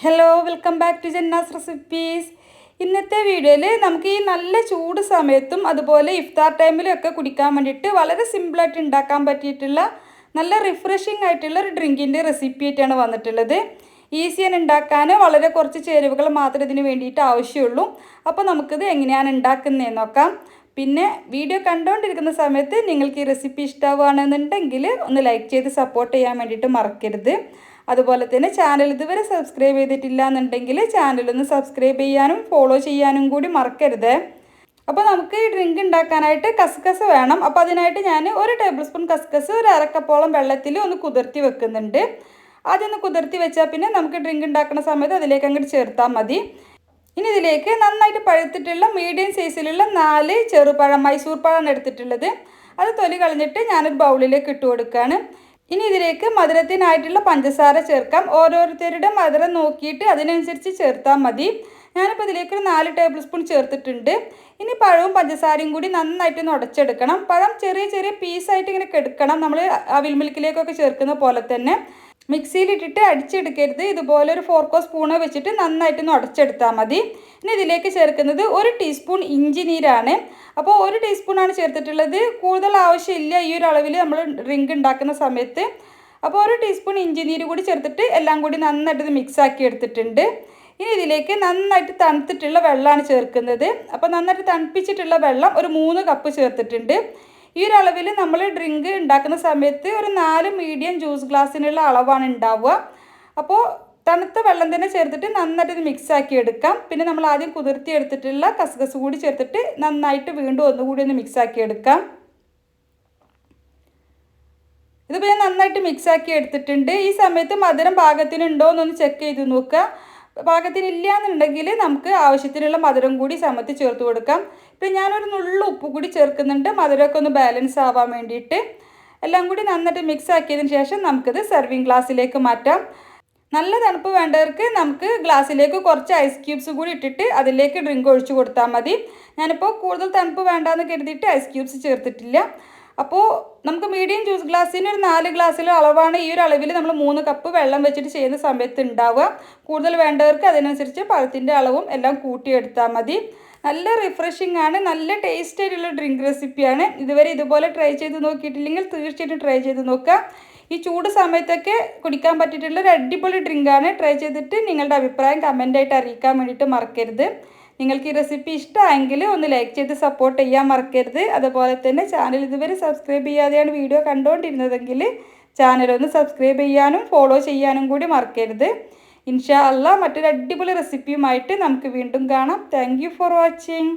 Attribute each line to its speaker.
Speaker 1: Hello welcome back to Janna's recipes. ഇന്നത്തെ വീഡിയോയിൽ നമുക്ക് ഈ നല്ല ചൂട് സമയത്തും അതുപോലെ ഇഫ്താർ ടൈമിലൊക്കെ കുടിക്കാൻ വേണ്ടിയിട്ട് വളരെ സിമ്പിളായിട്ട് ഉണ്ടാക്കാൻ പറ്റിയിട്ടുള്ള നല്ല റിഫ്രഷിംഗ് ആയിട്ടുള്ള ഒരു ഡ്രിങ്കിൻ്റെ റെസിപ്പി ആയിട്ടാണ് വന്നിട്ടുള്ളത്. ഈസിയാണ് ഉണ്ടാക്കാൻ, വളരെ കുറച്ച് ചേരുവകൾ മാത്രമേ ഇതിന് വേണ്ടിയിട്ട് ആവശ്യമുള്ളൂ. അപ്പോൾ നമുക്കിത് എങ്ങനെയാണ് ഉണ്ടാക്കുന്നതെന്ന് നോക്കാം. പിന്നെ വീഡിയോ കണ്ടുകൊണ്ടിരിക്കുന്ന സമയത്ത് നിങ്ങൾക്ക് ഈ റെസിപ്പി ഇഷ്ടമാവുകയാണെന്നുണ്ടെങ്കിൽ ഒന്ന് ലൈക്ക് ചെയ്ത് സപ്പോർട്ട് ചെയ്യാൻ വേണ്ടിയിട്ട് മറക്കരുത്. അതുപോലെ തന്നെ ചാനൽ ഇതുവരെ സബ്സ്ക്രൈബ് ചെയ്തിട്ടില്ല എന്നുണ്ടെങ്കിൽ ചാനലൊന്ന് സബ്സ്ക്രൈബ് ചെയ്യാനും ഫോളോ ചെയ്യാനും കൂടി മറക്കരുത്. അപ്പോൾ നമുക്ക് ഈ ഡ്രിങ്ക് ഉണ്ടാക്കാനായിട്ട് കസ്കസ് വേണം. അപ്പോൾ അതിനായിട്ട് ഞാൻ 1 ടേബിൾ സ്പൂൺ കസ്കസ് ഒരു അരക്കപ്പോളം വെള്ളത്തിൽ ഒന്ന് കുതിർത്തി വെക്കുന്നുണ്ട്. ആദ്യം ഒന്ന് കുതിർത്തി വെച്ചാൽ പിന്നെ നമുക്ക് ഡ്രിങ്ക് ഉണ്ടാക്കുന്ന സമയത്ത് അതിലേക്ക് അങ്ങോട്ട് ചേർത്താൽ മതി. ഇനി ഇതിലേക്ക് നന്നായിട്ട് പഴുത്തിട്ടുള്ള മീഡിയം സൈസിലുള്ള 4 ചെറുപഴം, മൈസൂർ പഴമാണ് എടുത്തിട്ടുള്ളത്. അത് തൊലി കളഞ്ഞിട്ട് ഞാനൊരു ബൗളിലേക്ക് ഇട്ട് കൊടുക്കുകയാണ്. ഇനി ഇതിലേക്ക് മധുരത്തിനായിട്ടുള്ള പഞ്ചസാര ചേർക്കാം. ഓരോരുത്തരുടെ മധുരം നോക്കിയിട്ട് അതിനനുസരിച്ച് ചേർത്താൽ മതി. ഞാനിപ്പോൾ ഇതിലേക്ക് ഒരു 4 ടേബിൾ സ്പൂൺ ചേർത്തിട്ടുണ്ട്. ഇനി പഴവും പഞ്ചസാരയും കൂടി നന്നായിട്ടൊന്ന് ഉടച്ചെടുക്കണം. പഴം ചെറിയ ചെറിയ പീസായിട്ട് ഇങ്ങനെ കെടുക്കണം, നമ്മൾ അവിൽ മിൽക്കിലേക്കൊക്കെ ചേർക്കുന്ന പോലെ തന്നെ. മിക്സിയിലിട്ടിട്ട് അടിച്ചെടുക്കരുത്. ഇതുപോലെ ഒരു ഫോർക്കോ സ്പൂണോ വെച്ചിട്ട് നന്നായിട്ടൊന്ന് ഉടച്ചെടുത്താൽ മതി. ഇനി ഇതിലേക്ക് ചേർക്കുന്നത് 1 ടീസ്പൂൺ ഇഞ്ചി നീരാണ്. അപ്പോൾ 1 ടീസ്പൂണാണ് ചേർത്തിട്ടുള്ളത്. കൂടുതൽ ആവശ്യമില്ല ഈ ഒരു അളവിൽ നമ്മൾ ഡ്രിങ്ക് ഉണ്ടാക്കുന്ന സമയത്ത്. അപ്പോൾ 1 ടീസ്പൂൺ ഇഞ്ചി നീര് കൂടി ചേർത്തിട്ട് എല്ലാം കൂടി നന്നായിട്ട് മിക്സാക്കി എടുത്തിട്ടുണ്ട്. ഇനി ഇതിലേക്ക് നന്നായിട്ട് തണുത്തിട്ടുള്ള വെള്ളമാണ് ചേർക്കുന്നത്. അപ്പോൾ നന്നായിട്ട് തണുപ്പിച്ചിട്ടുള്ള വെള്ളം ഒരു 3 കപ്പ് ചേർത്തിട്ടുണ്ട്. ഈ ഒരു അളവിൽ നമ്മൾ ഡ്രിങ്ക് ഉണ്ടാക്കുന്ന സമയത്ത് ഒരു 4 മീഡിയം ജ്യൂസ് ഗ്ലാസ്സിനുള്ള അളവാണ് ഉണ്ടാവുക. അപ്പോൾ തണുത്ത വെള്ളം തന്നെ ചേർത്തിട്ട് നന്നായിട്ട് ഇത് മിക്സാക്കി എടുക്കാം. പിന്നെ നമ്മൾ ആദ്യം കുതിർത്തി എടുത്തിട്ടുള്ള കസ്കസ് കൂടി ചേർത്തിട്ട് നന്നായിട്ട് വീണ്ടും ഒന്നുകൂടി ഒന്ന് മിക്സാക്കി എടുക്കാം. ഇതിപ്പോൾ ഞാൻ നന്നായിട്ട് മിക്സാക്കി എടുത്തിട്ടുണ്ട്. ഈ സമയത്ത് മധുരം പാകത്തിനുണ്ടോ എന്നൊന്ന് ചെക്ക് ചെയ്ത് നോക്കുക. പാകത്തിനില്ല എന്നുണ്ടെങ്കിൽ നമുക്ക് ആവശ്യത്തിനുള്ള മധുരം കൂടി സമയത്ത് ചേർത്ത് കൊടുക്കാം. ഇപ്പം ഞാനൊരു നുള്ളു ഉപ്പ് കൂടി ചേർക്കുന്നുണ്ട്, മധുരമൊക്കെ ഒന്ന് ബാലൻസ് ആവാൻ വേണ്ടിയിട്ട്. എല്ലാം കൂടി നന്നായിട്ട് മിക്സ് ആക്കിയതിന് ശേഷം നമുക്കിത് സെർവിങ് ഗ്ലാസ്സിലേക്ക് മാറ്റാം. നല്ല തണുപ്പ് വേണ്ടവർക്ക് നമുക്ക് ഗ്ലാസ്സിലേക്ക് കുറച്ച് ഐസ് ക്യൂബ്സ് കൂടി ഇട്ടിട്ട് അതിലേക്ക് ഡ്രിങ്ക് ഒഴിച്ചു കൊടുത്താൽ മതി. ഞാനിപ്പോൾ കൂടുതൽ തണുപ്പ് വേണ്ടാന്ന് കരുതിയിട്ട് ഐസ് ക്യൂബ്സ് ചേർത്തിട്ടില്ല. അപ്പോൾ നമുക്ക് മീഡിയം ജ്യൂസ് ഗ്ലാസ്സിന് ഒരു 4 ഗ്ലാസ്സിലെ അളവാണ്. ഈ ഒരു അളവിൽ നമ്മൾ 3 കപ്പ് വെള്ളം വെച്ചിട്ട് ചെയ്യുന്ന സമയത്ത് ഉണ്ടാവുക. കൂടുതൽ വേണ്ടവർക്ക് അതിനനുസരിച്ച് പഴത്തിൻ്റെ അളവും എല്ലാം കൂട്ടിയെടുത്താൽ മതി. നല്ല റിഫ്രഷിംഗ് ആണ്, നല്ല ടേസ്റ്റ് ആയിട്ടുള്ള ഡ്രിങ്ക് റെസിപ്പിയാണ്. ഇതുവരെ ഇതുപോലെ ട്രൈ ചെയ്ത് നോക്കിയിട്ടില്ലെങ്കിൽ തീർച്ചയായിട്ടും ട്രൈ ചെയ്ത് നോക്കുക. ഈ ചൂട് സമയത്തൊക്കെ കുടിക്കാൻ പറ്റിയിട്ടുള്ള ഒരു അടിപൊളി ഡ്രിങ്കാണ്. ട്രൈ ചെയ്തിട്ട് നിങ്ങളുടെ അഭിപ്രായം കമൻ്റായിട്ട് അറിയിക്കാൻ വേണ്ടിയിട്ട് മറക്കരുത്. നിങ്ങൾക്ക് ഈ റെസിപ്പി ഇഷ്ടമായെങ്കിൽ ഒന്ന് ലൈക്ക് ചെയ്ത് സപ്പോർട്ട് ചെയ്യാൻ മറക്കരുത്. അതുപോലെ തന്നെ ചാനൽ ഇതുവരെ സബ്സ്ക്രൈബ് ചെയ്യാതെയാണ് വീഡിയോ കണ്ടുകൊണ്ടിരുന്നതെങ്കിൽ ചാനലൊന്ന് സബ്സ്ക്രൈബ് ചെയ്യാനും ഫോളോ ചെയ്യാനും കൂടി മറക്കരുത്. ഇൻഷാ അല്ലാഹ് മറ്റൊരു അടിപൊളി റെസിപ്പിയുമായിട്ട് നമുക്ക് വീണ്ടും കാണാം. Thank you for watching.